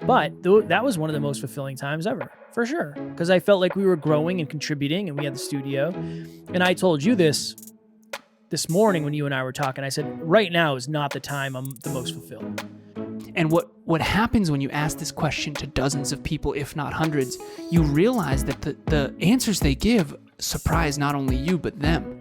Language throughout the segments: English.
But that was one of the most fulfilling times ever, for sure. Because I felt like we were growing and contributing, and we had the studio. And I told you this morning when you and I were talking. I said, right now is not the time I'm the most fulfilled. And what happens when you ask this question to dozens of people, if not hundreds, you realize that the answers they give surprise not only you, but them.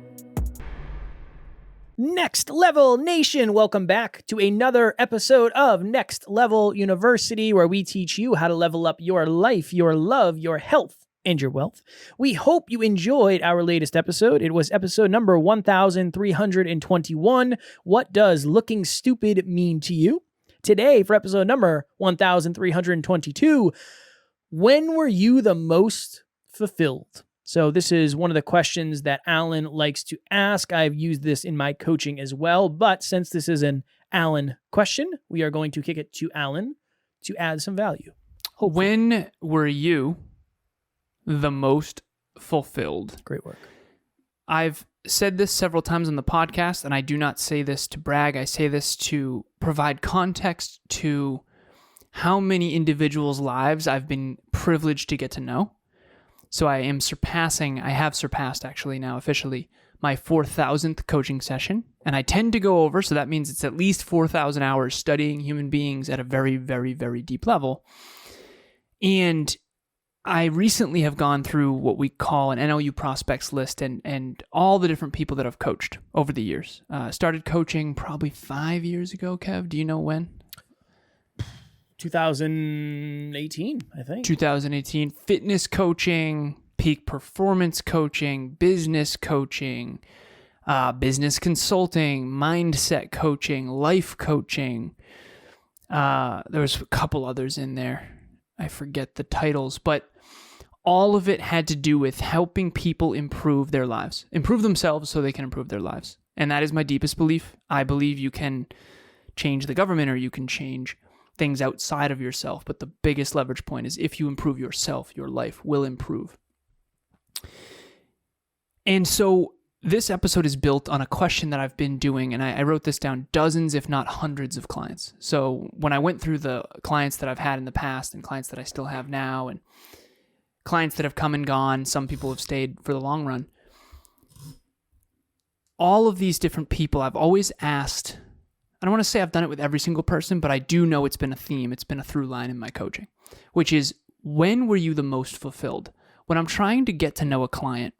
Next Level Nation, welcome back to another episode of Next Level University, where we teach you how to level up your life, your love, your health, and your wealth. We hope you enjoyed our latest episode. It was episode number 1321. What does looking stupid mean to you? Today, for episode number 1322, when were you the most fulfilled? So this is one of the questions that Alan likes to ask. I've used this in my coaching as well, but since this is an Alan question, we are going to kick it to Alan to add some value. Hopefully. When were you the most fulfilled? Great work. I've said this several times on the podcast, and I do not say this to brag. I say this to provide context to how many individuals' lives I've been privileged to get to know. So I have surpassed actually now officially my 4,000th coaching session. And I tend to go over, so that means it's at least 4,000 hours studying human beings at a very, very, very deep level. And I recently have gone through what we call an NLU prospects list and all the different people that I've coached over the years. Started coaching probably 5 years ago, Kev. Do you know when? 2018, I think. 2018. Fitness coaching, peak performance coaching, business coaching, business consulting, mindset coaching, life coaching. There was a couple others in there. I forget the titles, but all of it had to do with helping people improve their lives, improve themselves so they can improve their lives. And that is my deepest belief. I believe you can change the government or you can change things outside of yourself. But the biggest leverage point is if you improve yourself, your life will improve. And so this episode is built on a question that I've been doing, and I wrote this down, dozens, if not hundreds of clients. So when I went through the clients that I've had in the past and clients that I still have now and clients that have come and gone, some people have stayed for the long run, all of these different people I've always asked, I don't want to say I've done it with every single person, but I do know it's been a theme, it's been a through line in my coaching, which is, when were you the most fulfilled? When I'm trying to get to know a client,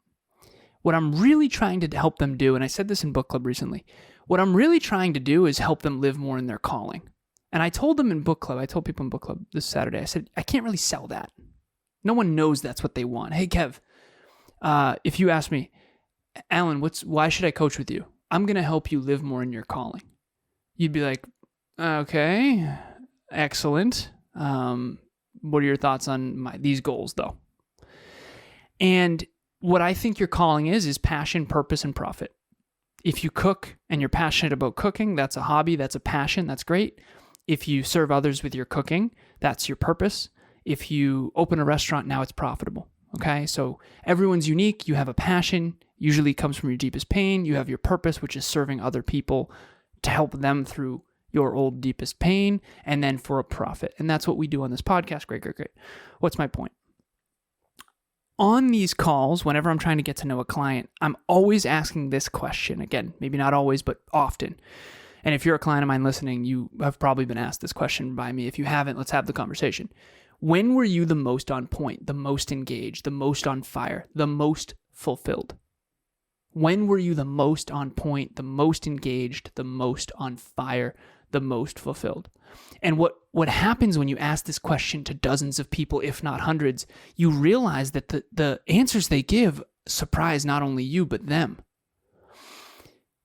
what I'm really trying to help them do, and I said this in book club recently, what I'm really trying to do is help them live more in their calling. And I told them in book club, I told people in book club this Saturday, I said, I can't really sell that. No one knows that's what they want. Hey, Kev, if you ask me, Alan, why should I coach with you? I'm going to help you live more in your calling. You'd be like, okay, excellent. What are your thoughts on these goals, though? And what I think your calling is passion, purpose, and profit. If you cook and you're passionate about cooking, that's a hobby, that's a passion, that's great. If you serve others with your cooking, that's your purpose. If you open a restaurant, now it's profitable. Okay, so everyone's unique. You have a passion, usually comes from your deepest pain. You have your purpose, which is serving other people to help them through your old deepest pain, and then for a profit. And that's what we do on this podcast. Great. What's my point? On these calls, whenever I'm trying to get to know a client, I'm always asking this question. Again, maybe not always, but often. And if you're a client of mine listening, you have probably been asked this question by me. If you haven't, let's have the conversation. When were you the most on point, the most engaged, the most on fire, the most fulfilled? When were you the most on point, the most engaged, the most on fire, the most fulfilled? And what happens when you ask this question to dozens of people, if not hundreds, you realize that the answers they give surprise not only you, but them.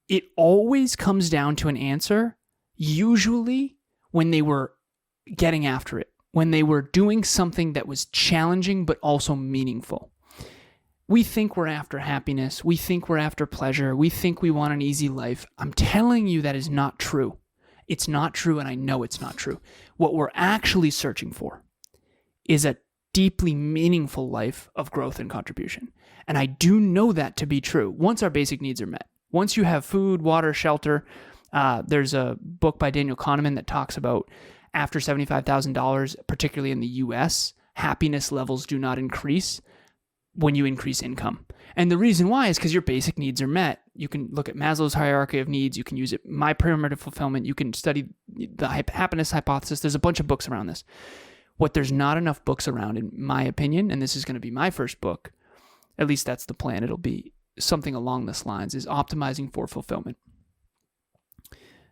It always comes down to an answer, usually when they were getting after it, when they were doing something that was challenging but also meaningful. We think we're after happiness. We think we're after pleasure. We think we want an easy life. I'm telling you that is not true. It's not true, and I know it's not true. What we're actually searching for is a deeply meaningful life of growth and contribution. And I do know that to be true once our basic needs are met. Once you have food, water, shelter, there's a book by Daniel Kahneman that talks about after $75,000, particularly in the US, happiness levels do not increase when you increase income. And the reason why is because your basic needs are met. You can look at Maslow's hierarchy of needs. You can use it, my pyramid of fulfillment. You can study the happiness hypothesis. There's a bunch of books around this. What there's not enough books around, in my opinion, and this is going to be my first book, at least that's the plan. It'll be something along this lines, is optimizing for fulfillment.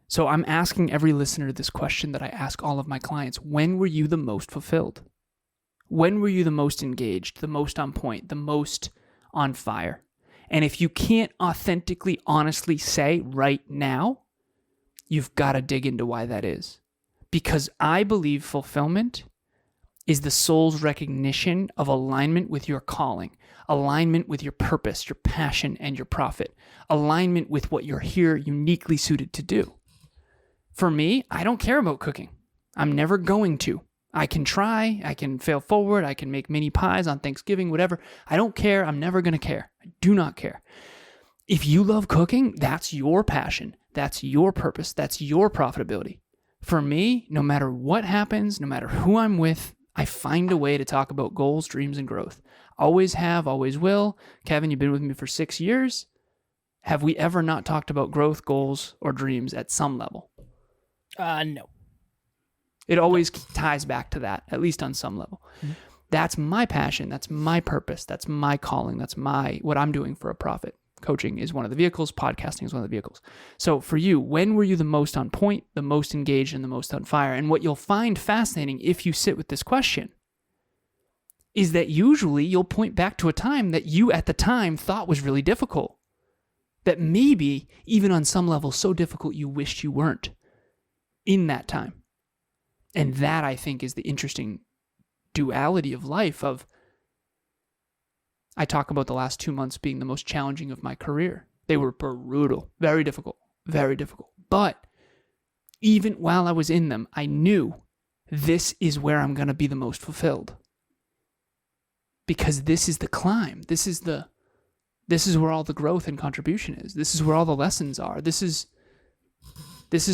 So I'm asking every listener this question that I ask all of my clients. When were you the most fulfilled? When were you the most engaged, the most on point, the most on fire? And if you can't authentically, honestly say right now, you've got to dig into why that is. Because I believe fulfillment is the soul's recognition of alignment with your calling, alignment with your purpose, your passion, and your profit, alignment with what you're here uniquely suited to do. For me, I don't care about cooking. I'm never going to. I can try, I can fail forward, I can make mini pies on Thanksgiving, whatever. I don't care. I'm never going to care. I do not care. If you love cooking, that's your passion. That's your purpose. That's your profitability. For me, no matter what happens, no matter who I'm with, I find a way to talk about goals, dreams, and growth. Always have, always will. Kevin, you've been with me for 6 years. Have we ever not talked about growth, goals, or dreams at some level? No. It always ties back to that, at least on some level. Mm-hmm. That's my passion. That's my purpose. That's my calling. That's what I'm doing for a profit. Coaching is one of the vehicles. Podcasting is one of the vehicles. So for you, when were you the most on point, the most engaged, and the most on fire? And what you'll find fascinating if you sit with this question is that usually you'll point back to a time that you at the time thought was really difficult. That maybe even on some level so difficult you wished you weren't in that time. And that, I think, is the interesting duality of life of, I talk about the last 2 months being the most challenging of my career. They were brutal, very difficult, very difficult. But even while I was in them, I knew this is where I'm going to be the most fulfilled. Because this is the climb. This is where all the growth and contribution is. This is where all the lessons are. This is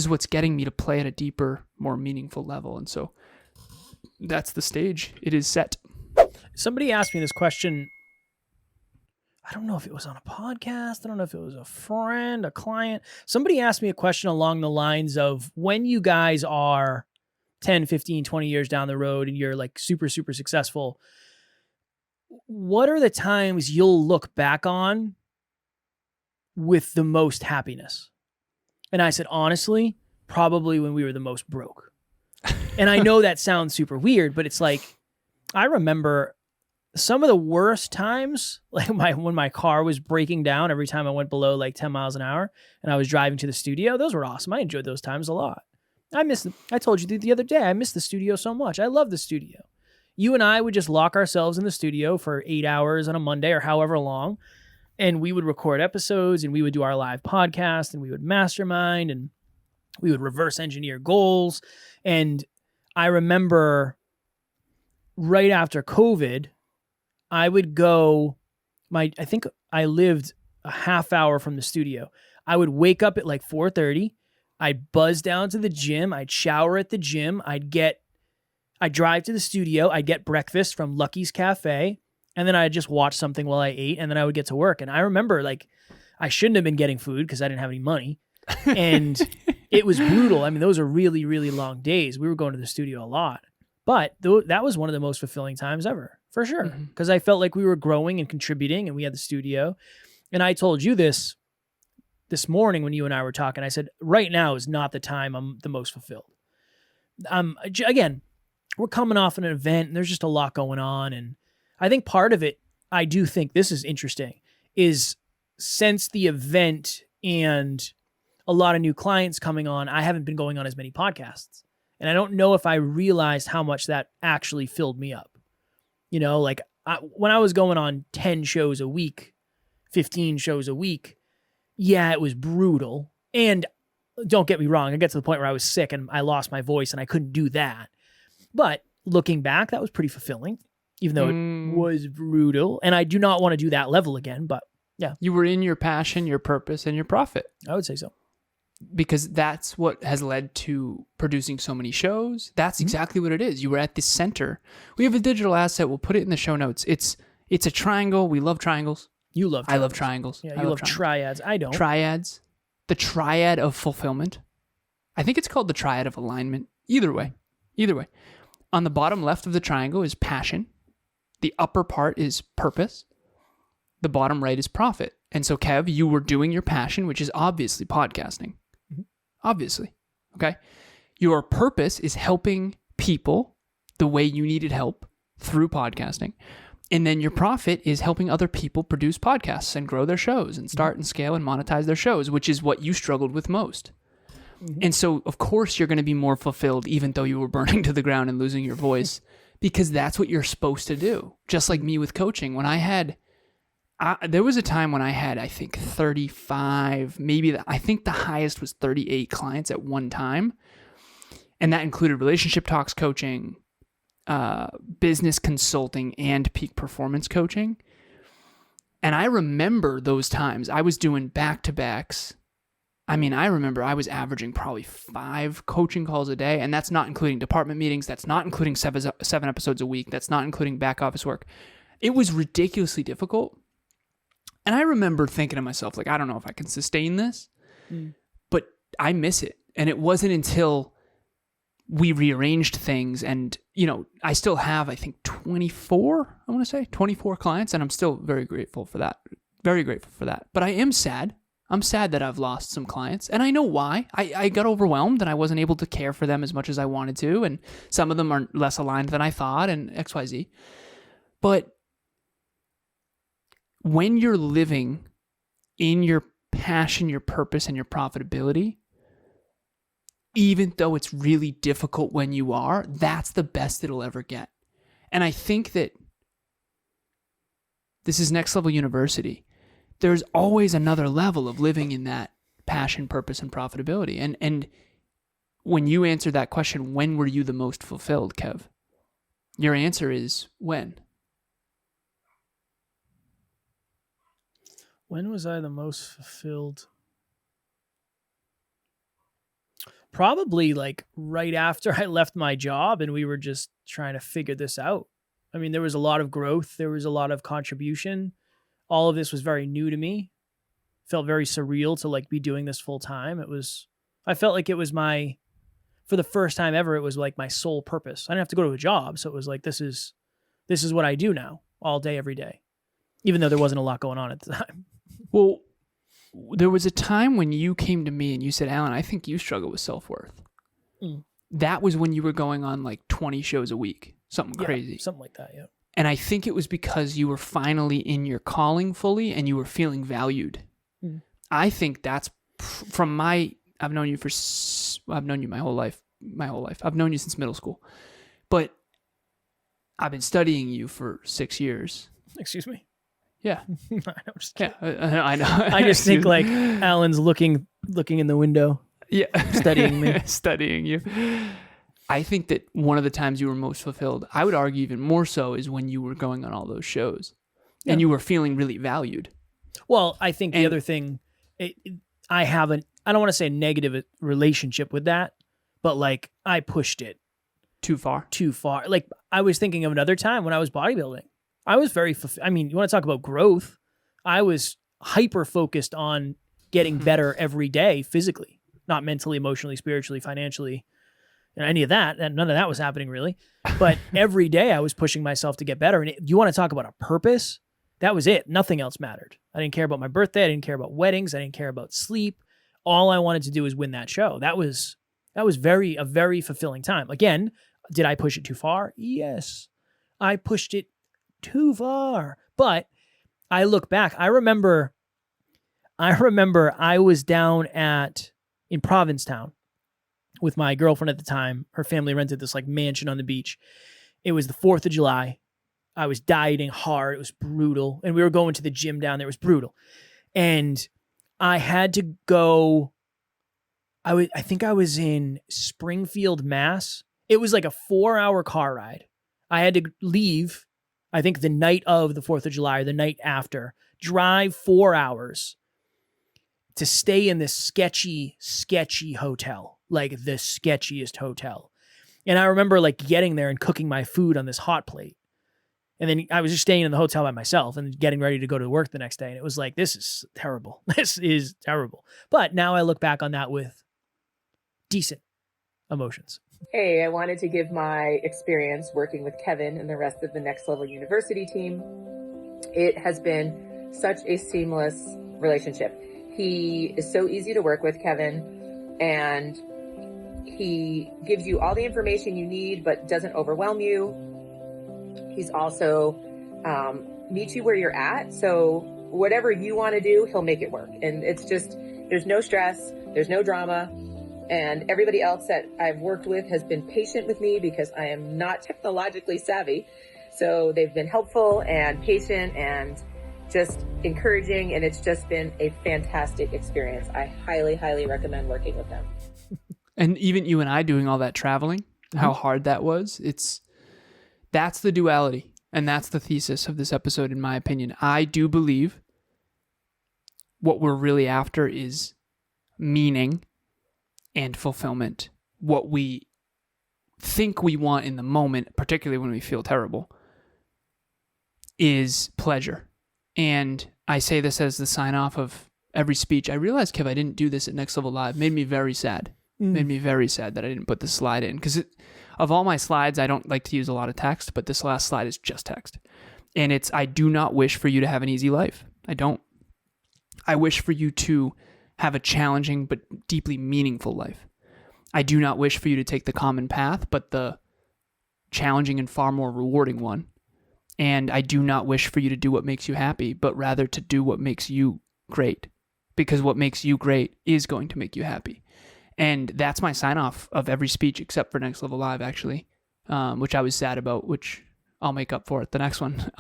what's getting me to play at a deeper, more meaningful level. And so that's the stage. It is set. Somebody asked me this question. I don't know if it was on a podcast. I don't know if it was a friend, a client. Somebody asked me a question along the lines of, when you guys are 10, 15, 20 years down the road and you're like super, super successful, what are the times you'll look back on with the most happiness? And I said, honestly, probably when we were the most broke. And I know that sounds super weird, but it's like, I remember some of the worst times, like when my car was breaking down every time I went below like 10 miles an hour and I was driving to the studio. Those were awesome. I enjoyed those times a lot. I miss them. I told you the other day, I miss the studio so much. I love the studio. You and I would just lock ourselves in the studio for 8 hours on a Monday or however long. And we would record episodes and we would do our live podcast and we would mastermind and we would reverse engineer goals. And I remember right after COVID, I would go, I think I lived a half hour from the studio. I would wake up at like 4:30. I'd buzz down to the gym. I'd shower at the gym. I'd drive to the studio. I'd get breakfast from Lucky's Cafe. And then I'd just watch something while I ate, and then I would get to work. And I remember, like, I shouldn't have been getting food because I didn't have any money. And it was brutal. I mean, those are really, really long days. We were going to the studio a lot. But that was one of the most fulfilling times ever, for sure. Because I felt like we were growing and contributing, and we had the studio. And I told you this morning when you and I were talking. I said, right now is not the time I'm the most fulfilled. Again, we're coming off an event, and there's just a lot going on, and I think part of it, I do think this is interesting, is since the event and a lot of new clients coming on, I haven't been going on as many podcasts. And I don't know if I realized how much that actually filled me up. You know, like when I was going on 10 shows a week, 15 shows a week, yeah, it was brutal. And don't get me wrong, I get to the point where I was sick and I lost my voice and I couldn't do that. But looking back, that was pretty fulfilling. Even though it was brutal. And I do not want to do that level again, but yeah. You were in your passion, your purpose, and your profit. I would say so. because that's what has led to producing so many shows. That's exactly what it is. You were at the center. We have a digital asset. We'll put it in the show notes. It's a triangle. We love triangles. You love triangles. I love triangles. Yeah, you love triads. I don't. Triads. The triad of fulfillment. I think it's called the triad of alignment. Either way. On the bottom left of the triangle is passion. The upper part is purpose. The bottom right is profit. And so, Kev, you were doing your passion, which is obviously podcasting. Obviously. Okay? Your purpose is helping people the way you needed help through podcasting. And then your profit is helping other people produce podcasts and grow their shows and start and scale and monetize their shows, which is what you struggled with most. And so, of course, you're going to be more fulfilled even though you were burning to the ground and losing your voice, because that's what you're supposed to do. Just like me with coaching. There was a time when I had, I think, 35, I think the highest was 38 clients at one time. And that included relationship talks coaching, business consulting, and peak performance coaching. And I remember those times. I was doing back-to-backs. I remember I was averaging probably 5 coaching calls a day, and that's not including department meetings. That's not including seven episodes a week. That's not including back office work. It was ridiculously difficult. And I remember thinking to myself, I don't know if I can sustain this, but I miss it. And it wasn't until we rearranged things and, I still have, I think 24 clients, and I'm still very grateful for that. Very grateful for that. But I am sad. I'm sad that I've lost some clients, and I know why. I got overwhelmed and I wasn't able to care for them as much as I wanted to. And some of them are less aligned than I thought and XYZ. But when you're living in your passion, your purpose, and your profitability, even though it's really difficult when you are, that's the best it'll ever get. And I think that this is Next Level University. There's always another level of living in that passion, purpose, and profitability. And when you answer that question, when were you the most fulfilled, Kev? Your answer is when? When was I the most fulfilled? Probably right after I left my job and we were just trying to figure this out. There was a lot of growth. There was a lot of contribution. All of this was very new to me. Felt very surreal to be doing this full time. I felt like it was for the first time ever, it was my sole purpose. I didn't have to go to a job. So it was this is what I do now all day, every day, even though there wasn't a lot going on at the time. Well, there was a time when you came to me and you said, Alan, I think you struggle with self-worth. That was when you were going on 20 shows a week, something crazy. Something like that, yeah. And I think it was because you were finally in your calling fully and you were feeling valued. I think that's I've known you my whole life. I've known you since middle school. But I've been studying you for 6 years. Excuse me? Yeah. I'm just kidding. Yeah, I know. I just think Alan's looking in the window. Yeah. Studying me. Studying you. I think that one of the times you were most fulfilled, I would argue even more so, is when you were going on all those shows and you were feeling really valued. Well, I think the other thing, I don't want to say a negative relationship with that, but I pushed it too far. I was thinking of another time when I was bodybuilding. I was very, you want to talk about growth? I was hyper focused on getting better every day physically, not mentally, emotionally, spiritually, financially, and any of that. And none of that was happening really. But every day I was pushing myself to get better. And you want to talk about a purpose? That was it. Nothing else mattered. I didn't care about my birthday. I didn't care about weddings. I didn't care about sleep. All I wanted to do was win that show. That was a very fulfilling time. Again, did I push it too far? Yes, I pushed it too far. But I look back. I remember I was down in Provincetown with my girlfriend at the time. Her family rented this mansion on the beach. It was the 4th of July. I was dieting hard. It was brutal. And we were going to the gym down there. It was brutal. And I had to go. I think I was in Springfield, Mass. It was a 4-hour car ride. I had to leave, I think the night of the 4th of July or the night after, drive 4 hours to stay in this sketchy hotel, like the sketchiest hotel. And I remember like getting there and cooking my food on this hot plate. And then I was just staying in the hotel by myself and getting ready to go to work the next day. And it was like, this is terrible. This is terrible. But now I look back on that with decent emotions. Hey, I wanted to give my experience working with Kevin and the rest of the Next Level University team. It has been such a seamless relationship. He is so easy to work with, Kevin, and he gives you all the information you need, but doesn't overwhelm you. He's also meets you where you're at. So whatever you want to do, he'll make it work. And it's just, there's no stress, there's no drama. And everybody else that I've worked with has been patient with me because I am not technologically savvy. So they've been helpful and patient and just encouraging. And it's just been a fantastic experience. I highly, highly recommend working with them. And even you and I doing all that traveling, how hard that was, that's the duality. And that's the thesis of this episode, in my opinion. I do believe what we're really after is meaning and fulfillment. What we think we want in the moment, particularly when we feel terrible, is pleasure. And I say this as the sign off of every speech. I realized, Kev, I didn't do this at Next Level Live. Made me very sad. Made me very sad that I didn't put the slide in. Because of all my slides, I don't like to use a lot of text, but this last slide is just text. And I do not wish for you to have an easy life. I don't. I wish for you to have a challenging but deeply meaningful life. I do not wish for you to take the common path, but the challenging and far more rewarding one. And I do not wish for you to do what makes you happy, but rather to do what makes you great. Because what makes you great is going to make you happy. And that's my sign off of every speech except for Next Level Live, actually, which I was sad about, which I'll make up for at the next one.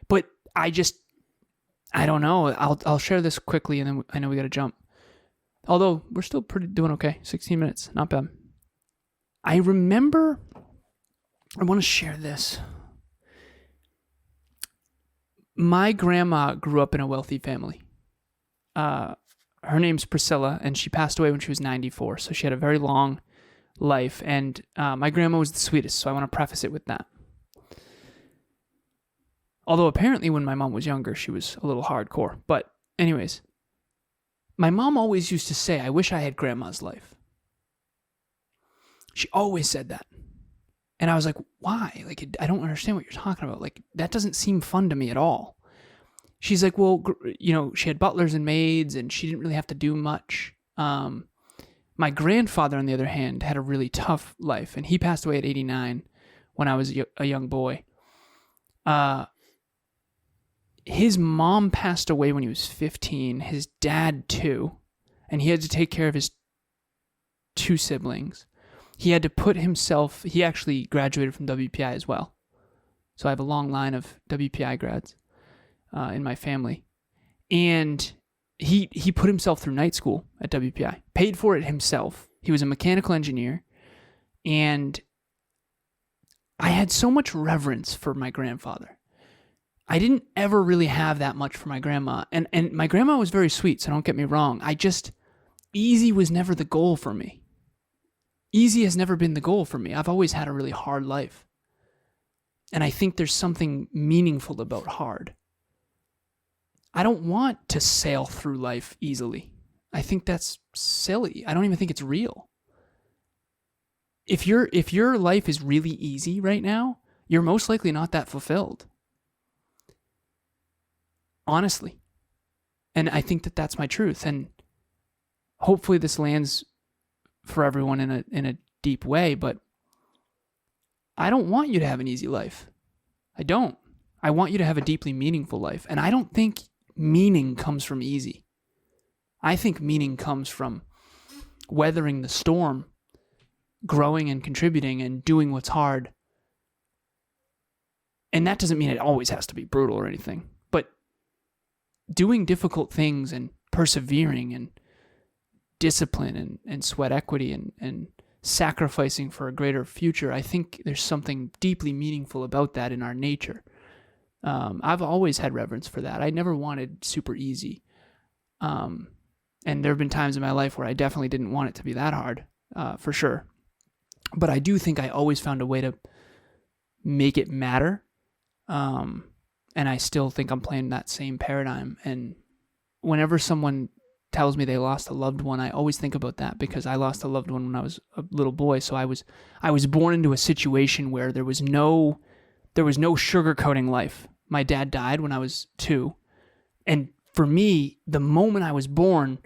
But I don't know. I'll share this quickly, and then I know we got to jump. Although we're still doing okay. 16 minutes, not bad. I remember. I want to share this. My grandma grew up in a wealthy family. Her name's Priscilla, and she passed away when she was 94. So she had a very long life, and my grandma was the sweetest. So I want to preface it with that. Although apparently when my mom was younger, she was a little hardcore. But anyways, my mom always used to say, I wish I had grandma's life. She always said that. And I was like, why? Like, I don't understand what you're talking about. Like, that doesn't seem fun to me at all. She's like, well, she had butlers and maids, and she didn't really have to do much. My grandfather, on the other hand, had a really tough life, and he passed away at 89 when I was a young boy. His mom passed away when he was 15, his dad too, and he had to take care of his two siblings. He had to he actually graduated from WPI as well. So I have a long line of WPI grads in my family. And he put himself through night school at WPI, paid for it himself. He was a mechanical engineer. And I had so much reverence for my grandfather. I didn't ever really have that much for my grandma. And my grandma was very sweet, so don't get me wrong. Easy was never the goal for me. Easy has never been the goal for me. I've always had a really hard life. And I think there's something meaningful about hard. I don't want to sail through life easily. I think that's silly. I don't even think it's real. If your life is really easy right now, you're most likely not that fulfilled. Honestly. And I think that that's my truth. And hopefully this lands for everyone in a deep way, but I don't want you to have an easy life. I don't. I want you to have a deeply meaningful life. And I don't think meaning comes from easy. I think meaning comes from weathering the storm, growing and contributing and doing what's hard. And that doesn't mean it always has to be brutal or anything, but doing difficult things and persevering and discipline and sweat equity and sacrificing for a greater future, I think there's something deeply meaningful about that in our nature. I've always had reverence for that. I never wanted super easy. And there have been times in my life where I definitely didn't want it to be that hard, for sure. But I do think I always found a way to make it matter. And I still think I'm playing that same paradigm. And whenever someone tells me they lost a loved one, I always think about that, because I lost a loved one when I was a little boy. So I was born into a situation where there was no sugarcoating life. My dad died when I was 2. And for me, the moment I was born,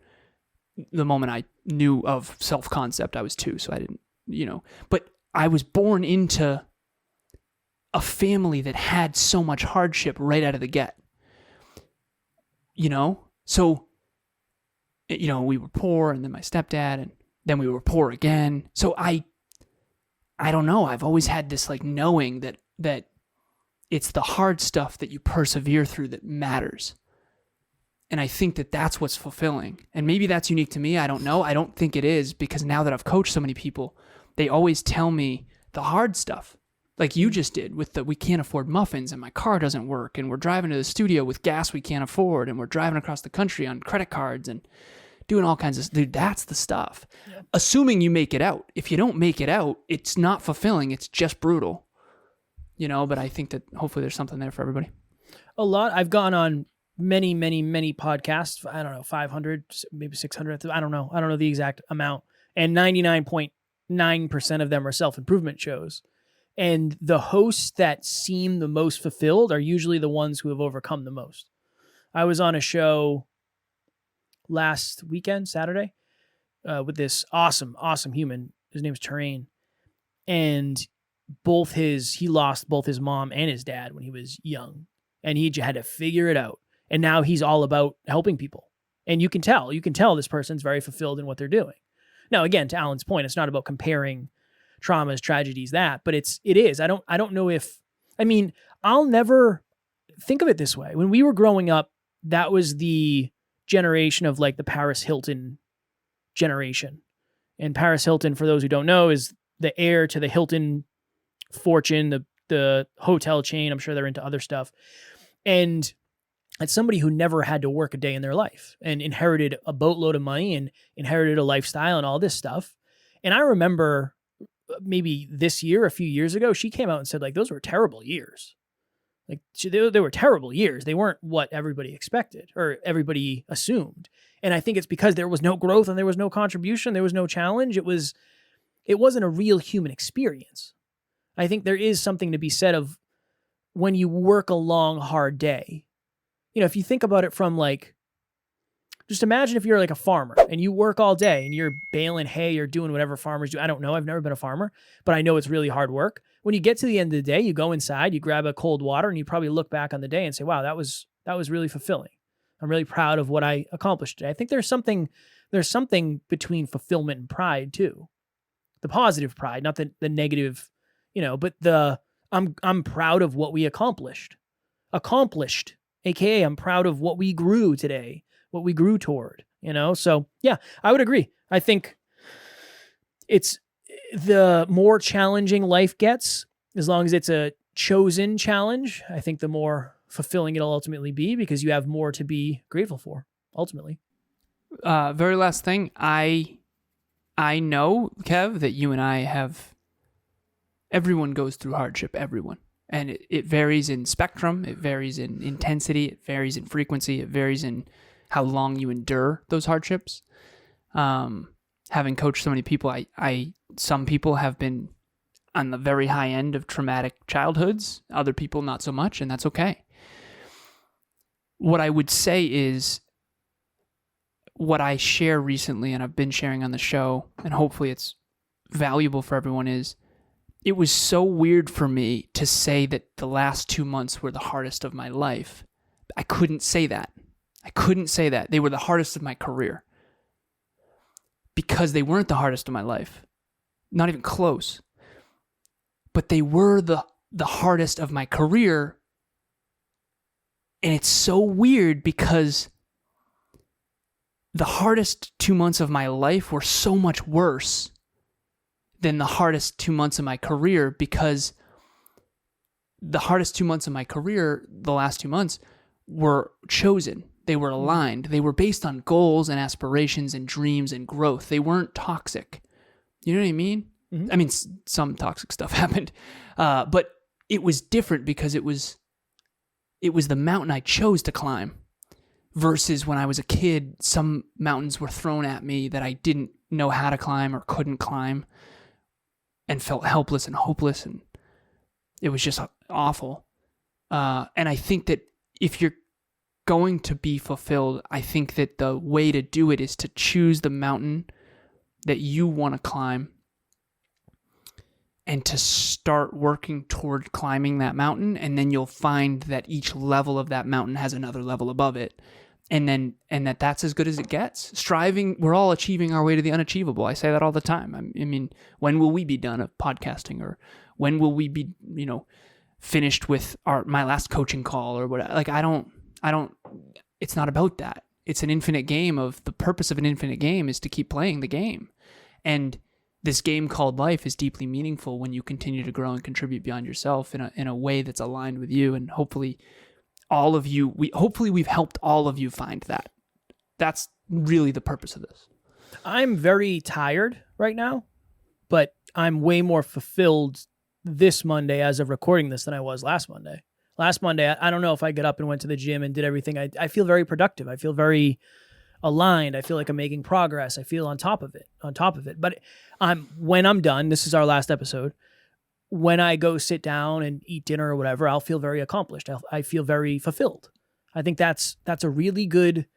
the moment I knew of self-concept, I was 2. So I didn't, but I was born into a family that had so much hardship right out of the get, So, we were poor, and then my stepdad, and then we were poor again. So I don't know. I've always had this like knowing that it's the hard stuff that you persevere through that matters. And I think that that's what's fulfilling. And maybe that's unique to me. I don't know. I don't think it is, because now that I've coached so many people, they always tell me the hard stuff. Like you just did with we can't afford muffins and my car doesn't work and we're driving to the studio with gas we can't afford and we're driving across the country on credit cards and doing all kinds of, dude, that's the stuff. Yeah. Assuming you make it out. If you don't make it out, it's not fulfilling. It's just brutal, but I think that hopefully there's something there for everybody. A lot. I've gone on many, many, many podcasts. I don't know, 500, maybe 600. I don't know. I don't know the exact amount. And 99.9% of them are self-improvement shows. And the hosts that seem the most fulfilled are usually the ones who have overcome the most. I was on a show last weekend, Saturday, with this awesome human. His name's Terrain. And he lost both his mom and his dad when he was young. And he had to figure it out. And now he's all about helping people. And you can tell this person's very fulfilled in what they're doing. Now, again, to Alan's point, it's not about comparing traumas, tragedies, but it is. I don't know I'll never think of it this way. When we were growing up, that was the generation of like the Paris Hilton generation. And Paris Hilton, for those who don't know, is the heir to the Hilton fortune, the hotel chain. I'm sure they're into other stuff. And it's somebody who never had to work a day in their life and inherited a boatload of money and inherited a lifestyle and all this stuff. And I remember maybe this year, a few years ago, she came out and said like, those were terrible years. Like they were terrible years. They weren't what everybody expected or everybody assumed. And I think it's because there was no growth and there was no contribution. There was no challenge. It wasn't a real human experience. I think there is something to be said of when you work a long, hard day. If you think about it from like, just imagine if you're like a farmer and you work all day and you're baling hay or doing whatever farmers do. I don't know. I've never been a farmer, but I know it's really hard work. When you get to the end of the day, you go inside, you grab a cold water, and you probably look back on the day and say, wow, that was really fulfilling. I'm really proud of what I accomplished today. I think there's something between fulfillment and pride too. The positive pride, not the negative, but I'm proud of what we accomplished, AKA I'm proud of what we grew today. What we grew toward, So yeah, I would agree. I think it's the more challenging life gets, as long as it's a chosen challenge, I think the more fulfilling it'll ultimately be because you have more to be grateful for, ultimately. Very last thing, I know, Kev, that you and I everyone goes through hardship, everyone. And it varies in spectrum, it varies in intensity, it varies in frequency, it varies in how long you endure those hardships. Having coached so many people, some people have been on the very high end of traumatic childhoods, other people not so much, and that's okay. What I would say is what I share recently, and I've been sharing on the show, and hopefully it's valuable for everyone, is it was so weird for me to say that the last 2 months were the hardest of my life. I couldn't say that. They were the hardest of my career. Because they weren't the hardest of my life. Not even close. But they were the hardest of my career. And it's so weird because the hardest 2 months of my life were so much worse than the hardest 2 months of my career, because the hardest 2 months of my career, the last 2 months, were chosen. They were aligned. They were based on goals and aspirations and dreams and growth. They weren't toxic. You know what I mean? Mm-hmm. I mean, some toxic stuff happened, but it was different because it was the mountain I chose to climb versus when I was a kid, some mountains were thrown at me that I didn't know how to climb or couldn't climb and felt helpless and hopeless, and it was just awful. And I think that if you're going to be fulfilled, I think that the way to do it is to choose the mountain that you want to climb and to start working toward climbing that mountain. And then you'll find that each level of that mountain has another level above it. And that's as good as it gets. Striving, we're all achieving our way to the unachievable. I say that all the time. I mean, when will we be done of podcasting, or when will we be, finished with my last coaching call or whatever? Like, I don't, it's not about that. It's an infinite game the purpose of an infinite game is to keep playing the game. And this game called life is deeply meaningful when you continue to grow and contribute beyond yourself in a way that's aligned with you. And hopefully we've helped all of you find that. That's really the purpose of this. I'm very tired right now, but I'm way more fulfilled this Monday as of recording this than I was last Monday. Last Monday, I don't know if I got up and went to the gym and did everything. I feel very productive. I feel very aligned. I feel like I'm making progress. I feel on top of it. But when I'm done, this is our last episode. When I go sit down and eat dinner or whatever, I'll feel very accomplished. I feel very fulfilled. I think that's a really good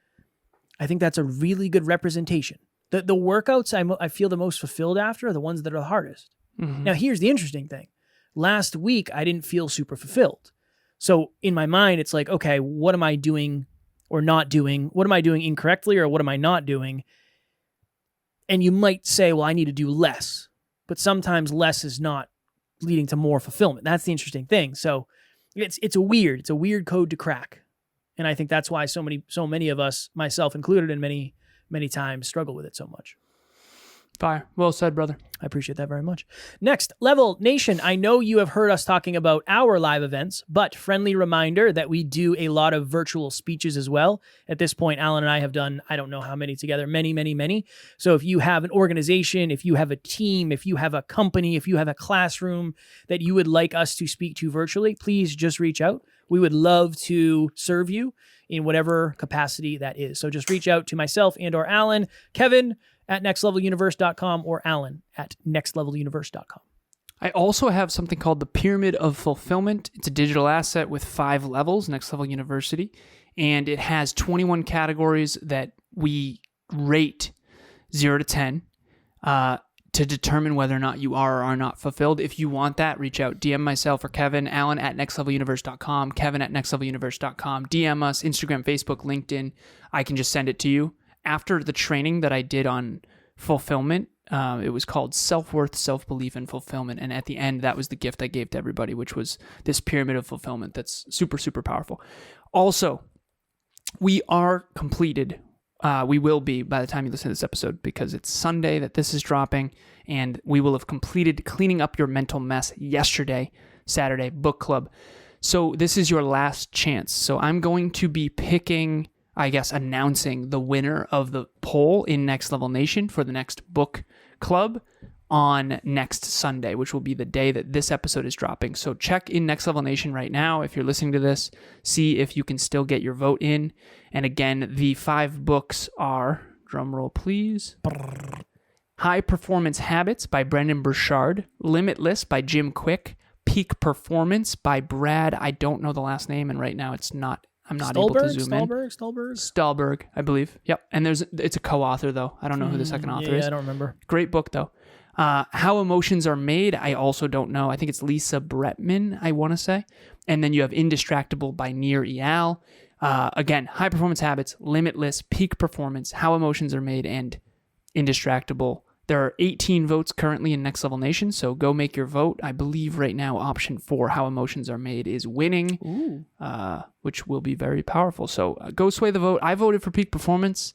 representation. The workouts I feel the most fulfilled after are the ones that are the hardest. Mm-hmm. Now, here's the interesting thing. Last week, I didn't feel super fulfilled. So in my mind, it's like, okay, what am I doing or not doing? What am I doing incorrectly, or what am I not doing? And you might say, well, I need to do less. But sometimes less is not leading to more fulfillment. That's the interesting thing. So it's a weird code to crack. And I think that's why so many of us, myself included, and many, many times struggle with it so much. Fire. Well said, brother. I appreciate that very much. Next, Level Nation. I know you have heard us talking about our live events, but friendly reminder that we do a lot of virtual speeches as well. At this point, Alan and I have done, I don't know how many together, many. So if you have an organization, if you have a team, if you have a company, if you have a classroom that you would like us to speak to virtually, please just reach out. We would love to serve you in whatever capacity that is. So just reach out to myself and or Alan, Kevin at nextleveluniverse.com, or Alan at nextleveluniverse.com. I also have something called the Pyramid of Fulfillment. It's a digital asset with 5 levels, Next Level University, and it has 21 categories that we rate 0 to 10 to determine whether or not you are or are not fulfilled. If you want that, reach out. DM myself or Kevin, Alan at nextleveluniverse.com, Kevin at nextleveluniverse.com. DM us, Instagram, Facebook, LinkedIn. I can just send it to you. After the training that I did on fulfillment, it was called Self-Worth, Self-Belief, and Fulfillment. And at the end, that was the gift I gave to everybody, which was this pyramid of fulfillment that's super, super powerful. Also, we are completed. We will be by the time you listen to this episode, because it's Sunday that this is dropping, and we will have completed Cleaning Up Your Mental Mess yesterday, Saturday, book club. So this is your last chance. So I'm going to be announcing the winner of the poll in Next Level Nation for the next book club on next Sunday, which will be the day that this episode is dropping. So check in Next Level Nation right now if you're listening to this. See if you can still get your vote in. And again, the 5 books are, drumroll please, High Performance Habits by Brendan Burchard, Limitless by Jim Quick, Peak Performance by Brad, I don't know the last name, and right now I'm not able to zoom in. Stallberg, I believe. Yep. And it's a co-author, though. I don't know who the second author is. I don't remember. Great book, though. How Emotions Are Made, I also don't know. I think it's Lisa Bretman, I want to say. And then you have Indistractable by Nir Eyal. Again, High Performance Habits, Limitless, Peak Performance, How Emotions Are Made, and Indistractable. There are 18 votes currently in Next Level Nation, so go make your vote. I believe right now option 4, How Emotions Are Made, is winning, which will be very powerful. So go sway the vote. I voted for Peak Performance,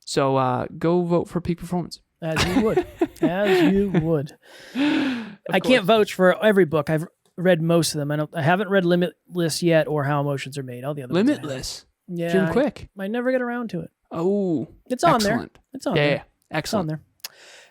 so go vote for Peak Performance. As you would. As you would. I can't vouch for every book. I've read most of them. I haven't read Limitless yet or How Emotions Are Made. All the other Limitless? Yeah. Jim Quick. I never get around to it. Oh, It's on there. excellent. It's on Yeah, there. yeah, It's on excellent. there.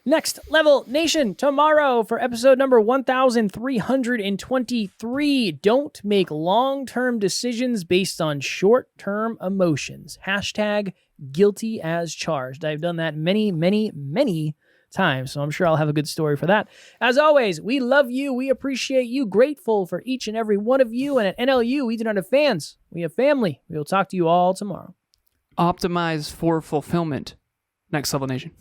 Next Level Nation, tomorrow for episode number 1323. Don't make long-term decisions based on short-term emotions. Hashtag guilty as charged. I've done that many, many, many times, so I'm sure I'll have a good story for that. As always, we love you. We appreciate you. Grateful for each and every one of you. And at NLU, we do not have fans. We have family. We will talk to you all tomorrow. Optimize for fulfillment. Next Level Nation.